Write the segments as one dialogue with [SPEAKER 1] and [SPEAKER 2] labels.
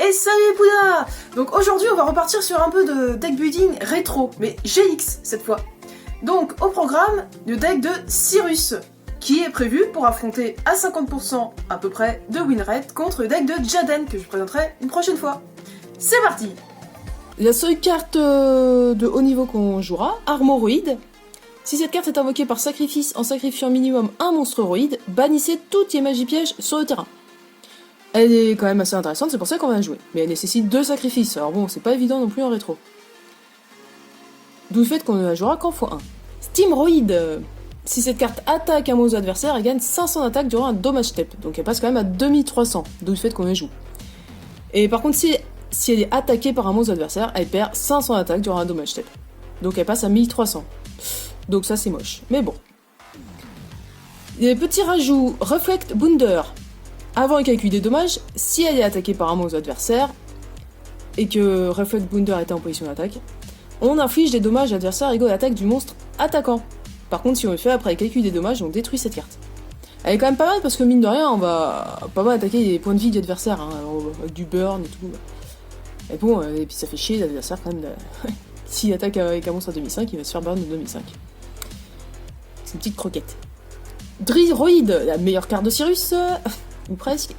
[SPEAKER 1] Et salut Pouna! Donc aujourd'hui on va repartir sur un peu de deck building rétro, mais GX cette fois. Donc au programme, le deck de Cyrus, qui est prévu pour affronter à 50% à peu près de win rate contre le deck de Jaden, que je présenterai une prochaine fois. C'est parti!
[SPEAKER 2] La seule carte de haut niveau qu'on jouera, Armoroid. Si cette carte est invoquée par sacrifice en sacrifiant minimum un monstre roïde, bannissez toutes les magies pièges sur le terrain. Elle est quand même assez intéressante, c'est pour ça qu'on va la jouer. Mais elle nécessite 2 sacrifices, alors bon, c'est pas évident non plus en rétro. D'où le fait qu'on ne la jouera qu'en x1. Steamroid. Si cette carte attaque un monstre adversaire, elle gagne 500 d'attaque durant un dommage step. Donc elle passe quand même à 2300, d'où le fait qu'on la joue. Et par contre, si elle est attaquée par un monstre adversaire, elle perd 500 d'attaque durant un dommage step. Donc elle passe à 1300. Donc ça c'est moche, mais bon. Les petits rajouts, Reflect Bounder. Avant le calcul des dommages, si elle est attaquée par un monstre adversaire, et que Reflect Bounder est en position d'attaque, on inflige des dommages à l'adversaire égaux à l'attaque du monstre attaquant. Par contre, si on le fait après le calcul des dommages, on détruit cette carte. Elle est quand même pas mal parce que mine de rien, on va pas mal attaquer les points de vie de l'adversaire, hein, avec du burn et tout. Et bon, et puis ça fait chier l'adversaire quand même. S'il attaque avec un monstre à 2005, il va se faire burn de 2005. C'est une petite croquette. Driroid, la meilleure carte de Cyrus, ou presque.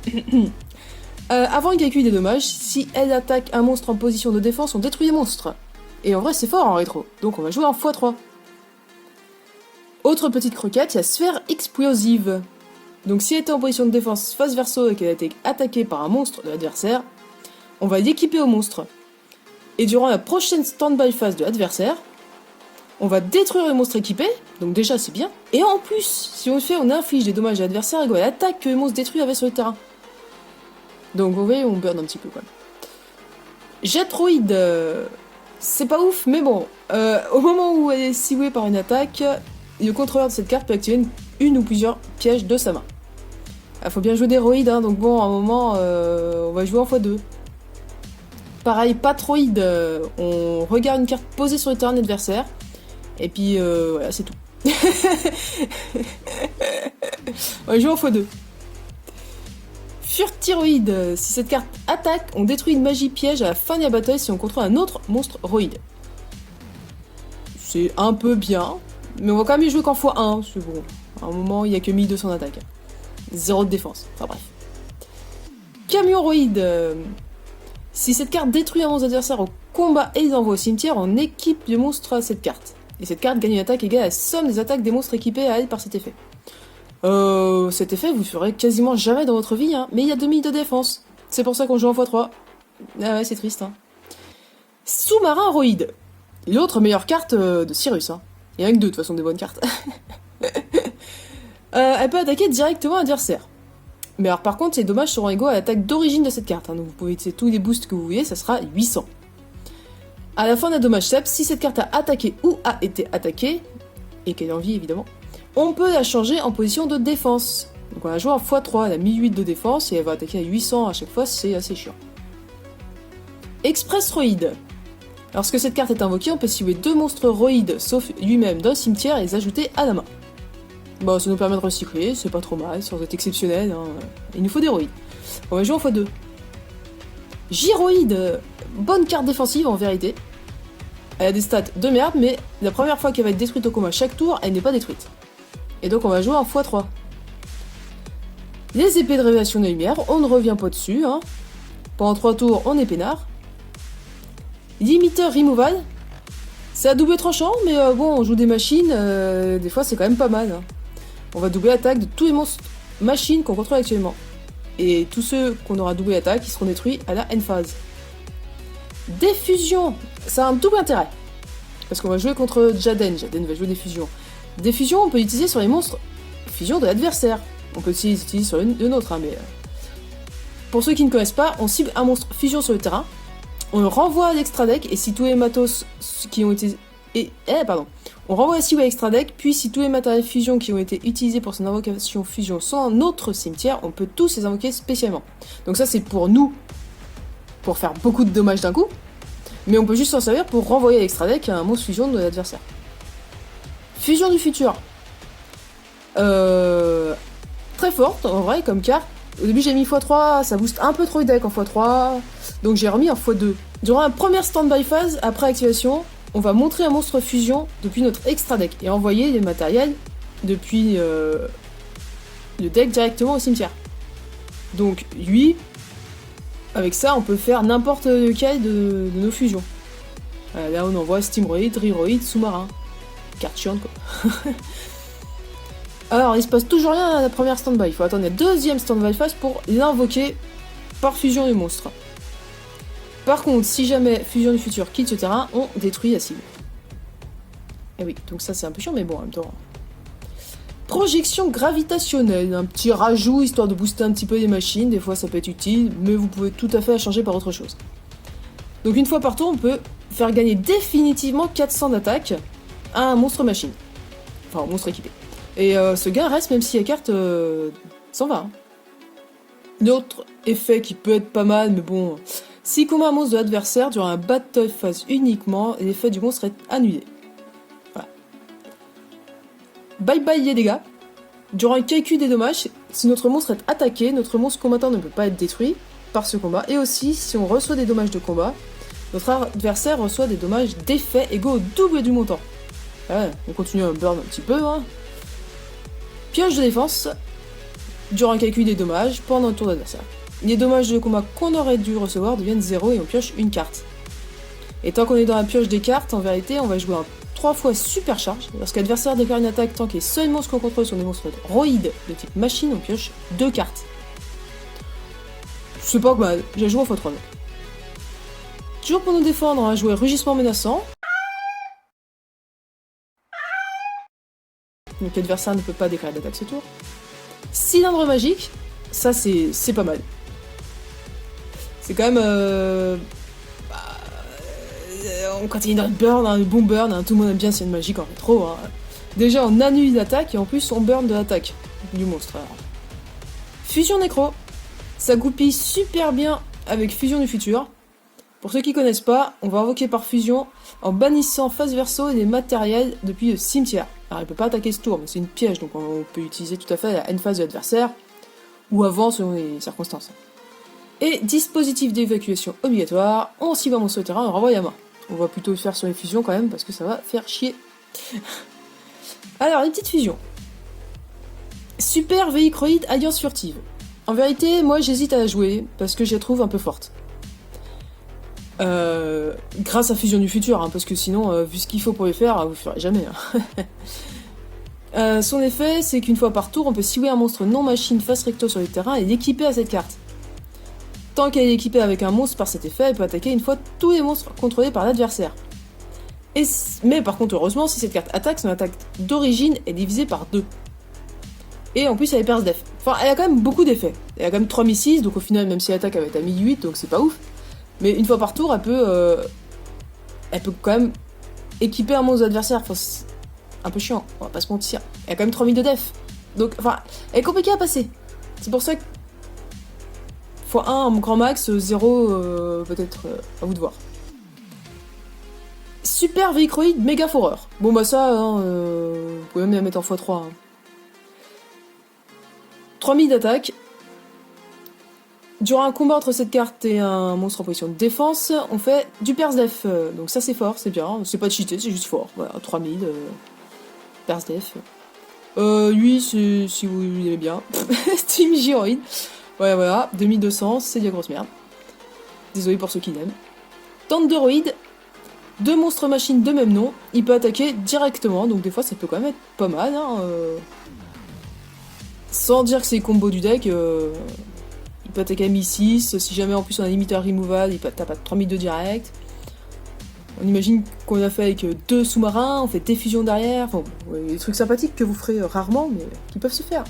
[SPEAKER 2] Avant le calcul des dommages, si elle attaque un monstre en position de défense, on détruit les monstres. Et en vrai, c'est fort en rétro, donc on va jouer en x3. Autre petite croquette, il y a Sphère Explosive. Donc si elle était en position de défense face verso et qu'elle a été attaquée par un monstre de l'adversaire, on va l'équiper au monstre. Et durant la prochaine stand-by phase de l'adversaire, on va détruire le monstre équipé, donc déjà c'est bien. Et en plus, si on le fait, on inflige des dommages à l'adversaire égaux à l'attaque que le monstre détruit avait sur le terrain. Donc vous voyez, on burn un petit peu quand même. Jetroid, c'est pas ouf, mais bon. Au moment où elle est ciblée par une attaque, le contrôleur de cette carte peut activer une ou plusieurs pièges de sa main. Il faut bien jouer des roïdes, hein, donc bon, à un moment, on va jouer en x2. Pareil, Patroid, on regarde une carte posée sur le terrain adversaire, et puis voilà, c'est tout. On va jouer en x2. Furtiroid, si cette carte attaque, on détruit une magie piège à la fin de la bataille si on contrôle un autre monstre roïde. C'est un peu bien, mais on va quand même y jouer qu'en x1, c'est bon. À un moment, il n'y a que 1200 d'attaque. 0 de défense, enfin bref. Camion-roïde, si cette carte détruit un monstre adversaire au combat et les envoie au cimetière, on équipe le monstre à cette carte. Et cette carte gagne une attaque égale à la somme des attaques des monstres équipés à elle par cet effet. Cet effet vous le ferez quasiment jamais dans votre vie, hein, mais il y a 2000 de défense. C'est pour ça qu'on joue en x3. Ah ouais, c'est triste, hein. Sous-marin roïde. L'autre meilleure carte de Cyrus, hein. Il y en a que 2 de toute façon des bonnes cartes. Elle peut attaquer directement l'adversaire. Mais alors par contre, les dommages seront égaux à l'attaque d'origine de cette carte, hein, donc vous pouvez utiliser tous les boosts que vous voulez, ça sera 800. À la fin d'un dommage step, si cette carte a attaqué ou a été attaquée, et qu'elle est en vie évidemment, on peut la changer en position de défense. Donc on va jouer en x3, elle a 1008 de défense et elle va attaquer à 800 à chaque fois, c'est assez chiant. Express Roid. Lorsque cette carte est invoquée, on peut cibler 2 monstres roïdes, sauf lui-même, dans le cimetière et les ajouter à la main. Bon, ça nous permet de recycler, c'est pas trop mal, sans être exceptionnel, hein. Il nous faut des roïdes. On va jouer en x2. Gyroïde, bonne carte défensive en vérité. Elle a des stats de merde, mais la première fois qu'elle va être détruite au combat chaque tour, elle n'est pas détruite. Et donc on va jouer en x3. Les épées de révélation de lumière, on ne revient pas dessus, hein. Pendant 3 tours, on est peinard. Limiter Removal, c'est à double tranchant, mais bon, on joue des machines, des fois c'est quand même pas mal, hein. On va doubler l'attaque de tous les monstres machines qu'on contrôle actuellement. Et tous ceux qu'on aura doublé l'attaque, ils seront détruits à la end phase. Des-fusions, ça a un double intérêt. Parce qu'on va jouer contre Jaden va jouer des fusions. Des fusions, on peut utiliser sur les monstres fusion de l'adversaire. On peut aussi les utiliser sur le nôtre, hein, mais... Pour ceux qui ne connaissent pas, on cible un monstre fusion sur le terrain, on le renvoie à l'extra deck, et si tous les matos qui ont été... On renvoie la cible à l'extra deck, puis si tous les matériels fusion qui ont été utilisés pour son invocation fusion sont dans notre cimetière, on peut tous les invoquer spécialement. Donc ça c'est pour nous, pour faire beaucoup de dommages d'un coup, mais on peut juste s'en servir pour renvoyer à l'extra deck un monstre fusion de l'adversaire. Fusion du futur. Très forte en vrai comme carte. Au début j'ai mis x3, ça booste un peu trop le deck en x3. Donc j'ai remis en x2. Durant la première stand-by phase, après activation, on va montrer un monstre fusion depuis notre extra deck et envoyer les matériels depuis le deck directement au cimetière. Donc lui, avec ça, on peut faire n'importe lequel de nos fusions. Là on envoie Steamroid, Riroid, Sous-marin. Carte chiante quoi. Alors il se passe toujours rien à la première stand-by, il faut attendre la deuxième stand-by phase pour l'invoquer par fusion du monstre. Par contre, si jamais Fusion du futur quitte ce terrain, on détruit la cible. Et oui, donc ça c'est un peu chiant, mais bon en même temps. Projection gravitationnelle, un petit rajout histoire de booster un petit peu les machines, des fois ça peut être utile, mais vous pouvez tout à fait la changer par autre chose. Donc une fois par tour, on peut faire gagner définitivement 400 d'attaque à un monstre machine. Enfin, un monstre équipé. Et ce gain reste même si la carte s'en va. Hein. D'autres effets qui peut être pas mal, mais bon... Si combat un monstre de l'adversaire durant un battle phase uniquement, l'effet du monstre est annulé. Voilà. Bye bye les dégâts. Durant un calcul des dommages, si notre monstre est attaqué, notre monstre combattant ne peut pas être détruit par ce combat. Et aussi, si on reçoit des dommages de combat, notre adversaire reçoit des dommages d'effet égaux au double du montant. Ouais, on continue à burn un petit peu. Hein. Pioche de défense. Durant un calcul des dommages pendant un tour d'adversaire. Les dommages de combat qu'on aurait dû recevoir deviennent 0 et on pioche une carte. Et tant qu'on est dans la pioche des cartes, en vérité, on va jouer un 3 fois super charge. Lorsque l'adversaire déclare une attaque, tant que les seuls monstres qu'on contrôle sont des monstres roïdes de type machine, on pioche 2 cartes. C'est pas mal, j'ai joué en x3. Toujours pour nous défendre, on va jouer rugissement menaçant. Donc l'adversaire ne peut pas déclarer d'attaque ce tour. Cylindre magique, ça c'est pas mal. C'est quand même... on continue dans le burn, un bon burn, hein, tout le monde aime bien c'est une magique en rétro. Hein. Déjà on annule l'attaque et en plus on burn de l'attaque du monstre. Alors. Fusion nécro, ça goupille super bien avec Fusion du futur. Pour ceux qui connaissent pas, on va invoquer par fusion en bannissant face verso les matériels depuis le cimetière. Alors il peut pas attaquer ce tour, mais c'est une piège, donc on peut utiliser tout à fait la end phase de l'adversaire, ou avant selon les circonstances. Et dispositif d'évacuation obligatoire, on cible un monstre au terrain, on renvoie à main. On va plutôt le faire sur les fusions quand même, parce que ça va faire chier. Alors, les petites fusions. Super Véhicroïde Alliance Furtive. En vérité, moi j'hésite à la jouer, parce que je la trouve un peu forte. Grâce à Fusion du futur, hein, parce que sinon, vu ce qu'il faut pour les faire, vous le ferez jamais. Hein. Son effet, c'est qu'une fois par tour, on peut cibler un monstre non machine face recto sur le terrain et l'équiper à cette carte. Tant qu'elle est équipée avec un monstre par cet effet, elle peut attaquer une fois tous les monstres contrôlés par l'adversaire. Mais par contre, heureusement, si cette carte attaque, son attaque d'origine est divisée par 2. Et en plus, elle est perce def. Enfin, elle a quand même beaucoup d'effets. Elle a quand même 3006, donc au final, même si elle attaque, elle va être à 1008, donc c'est pas ouf. Mais une fois par tour, elle peut quand même équiper un monstre adversaire. Enfin, c'est un peu chiant, on va pas se mentir. Elle a quand même 3000 de def. Donc, enfin, elle est compliquée à passer. C'est pour ça que x1 en grand max, 0 peut-être à vous de voir. Super Véhicroïde méga foreur. Bon bah ça, hein, vous pouvez même la mettre en x3. Hein. 3000 d'attaque. Durant un combat entre cette carte et un monstre en position de défense, on fait du perce def. Donc ça c'est fort, c'est bien. C'est pas cheaté, c'est juste fort. Voilà, 3000 perce def. Lui, si vous l'aimez bien. Steam Gyroïde. Ouais, voilà, 2200, c'est de la grosse merde. Désolé pour ceux qui l'aiment. Thunderoid, 2 monstres machines de même nom, il peut attaquer directement, donc des fois ça peut quand même être pas mal. Hein, Sans dire que c'est les combos du deck, il peut attaquer à 1006, si jamais en plus on a limiteur removal, il peut taper à 3002 direct. On imagine qu'on a fait avec 2 sous-marins, on fait des fusions derrière, enfin, des trucs sympathiques que vous ferez rarement, mais qui peuvent se faire.